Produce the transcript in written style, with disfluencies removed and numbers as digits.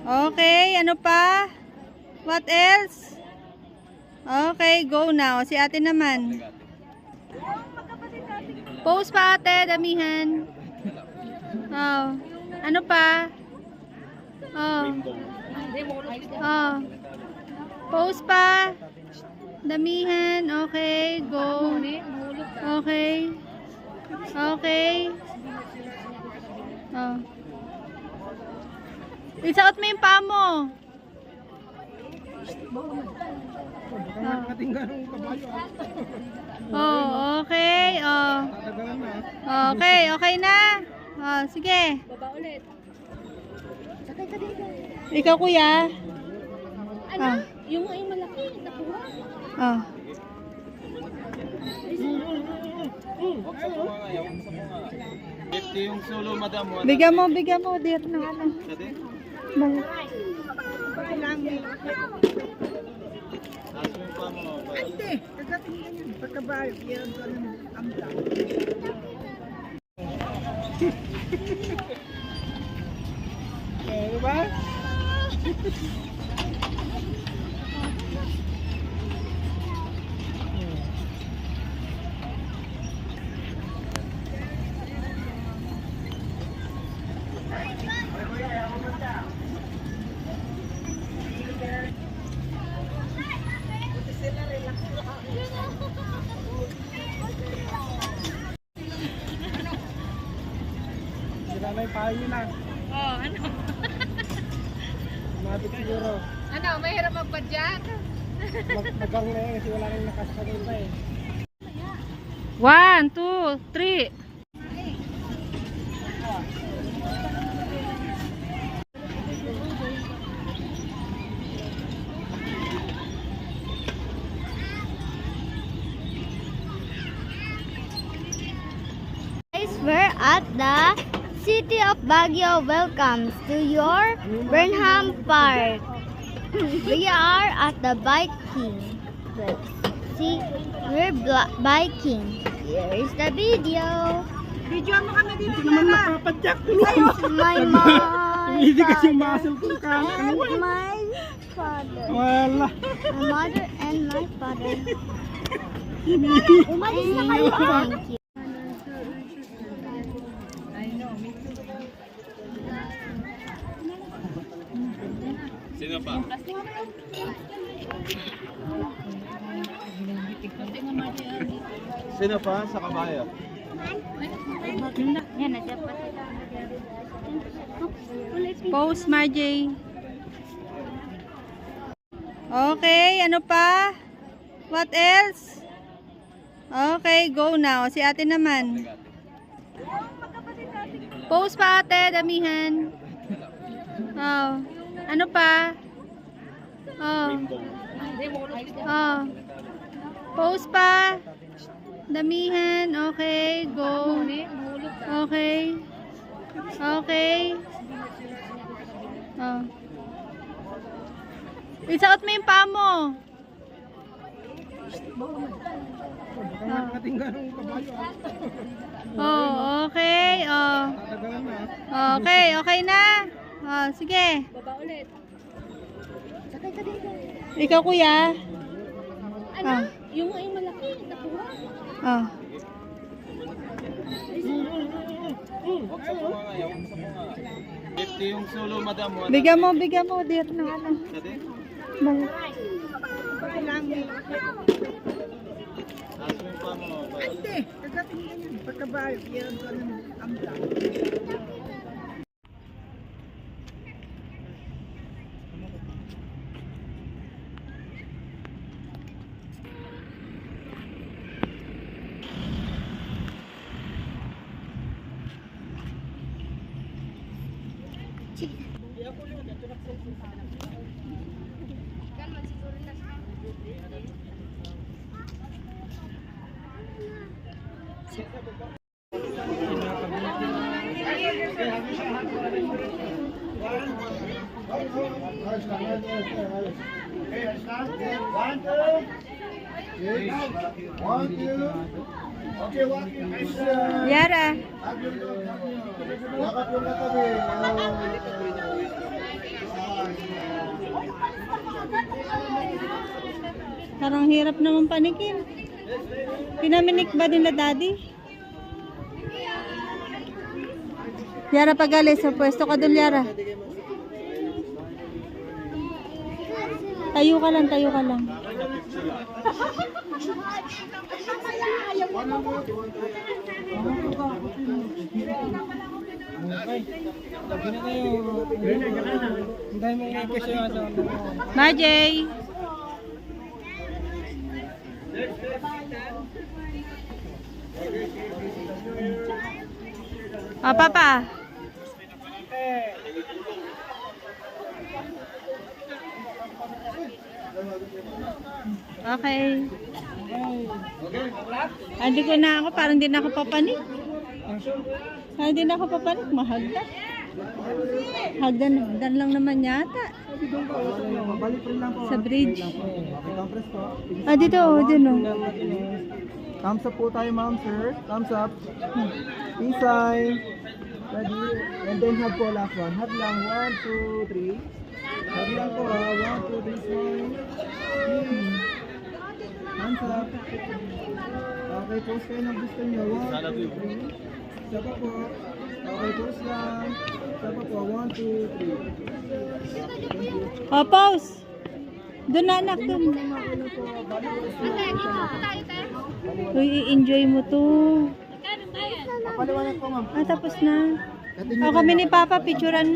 Okay, ano pa? What else? Okay, go now. Si ate naman. Pose pa ate, damihan. Oh. Ano pa? Oh. Oh. Pose pa. Damihan. Okay, go. Okay. Okay. Oh. Isaot mo yung paa mo. Oh, okay. Oh. Okay, okay na. Oh, sige. Baba ulit. Sakay ka dito. Ikaw kuya. Ano? Yung malaki, nakuha. Oh. Yung solo madam. Bigyan mo dear ng ano. Hindi, kagating na yun. Pagkabayo, yan ka ng amda. Ano ba? Sila na yung payo na. Oh, ano? Mabit siguro. Ano, mahirap magpadyak? Magang na yan kasi wala nang nakasagal pa eh. 1, 2, 3. We're at the City of Baguio. Welcomes to your Burnham Park. We are at the biking. See, we're biking. Here is the video. Video mo kami dito. Hindi naman nakapadyak. My mom. Hindi kasi muscle ko ka. And my father. Wala. My mother and my father. Umalis na kayo. Thank you. Sino pa? Sino pa sa kabayo? Yan, nandiyan pa sila. Pose Marjay. Okay, ano pa? What else? Okay, go now. Si ate naman. Pose pa ate, damihan. Oh. Ano pa? Oh. Oh. Pose pa. Damihan. Okay, go. Okay. Okay. Oh. Isaot mo yung paa mo. Nakating nga ng kabayo. Oh, okay. Oh. Tatagalan na. Okay, okay na. Oh, sige. Baba ulit. Sakay ka dito. Ikaw kuya. Ano? Ah. Yung malaki, nakuha. Oh. Huwag sa bunga nga, huwag sa bunga. 50 yung solo madam. Bigyan mo dear ng ano. Hindi, kagating na yun. Pagkabayo, yan ka ng amda. Yara. Nakapyung katabi. Parang hirap naman panikin. Pinaminik ba nila daddy? Yara, pag alis sa pwesto ka dun, Yara. Tayo ka lang, tayo ka lang. Majay! Oh, Papa. Okay. Hindi ko na ako, parang di na ako papanik. Hindi na ako papanik, mahagdan. Hagdan lang naman yata. Balik rin lang po. Sa bridge. Okay, compress po. Ah, dito, dito. Thumbs up po tayo, ma'am, sir. Thumbs up. Peace sign. Ready? And then hug po last one. Hug lang. 1, 2, 3. Hug lang po, 1, 2, 3, smile. Thumbs up. Okay, post kayo ng gusto nyo. 1, 2, 3. Isa pa po. Okay, post lang. Isa pa po. 1, 2, 3. Oh, pause. Doon na, anak, doon. Uy, i-enjoy mo to. Paliwanag po, ma'am. Ah, tapos na. Oh, kami ni Papa, picturean.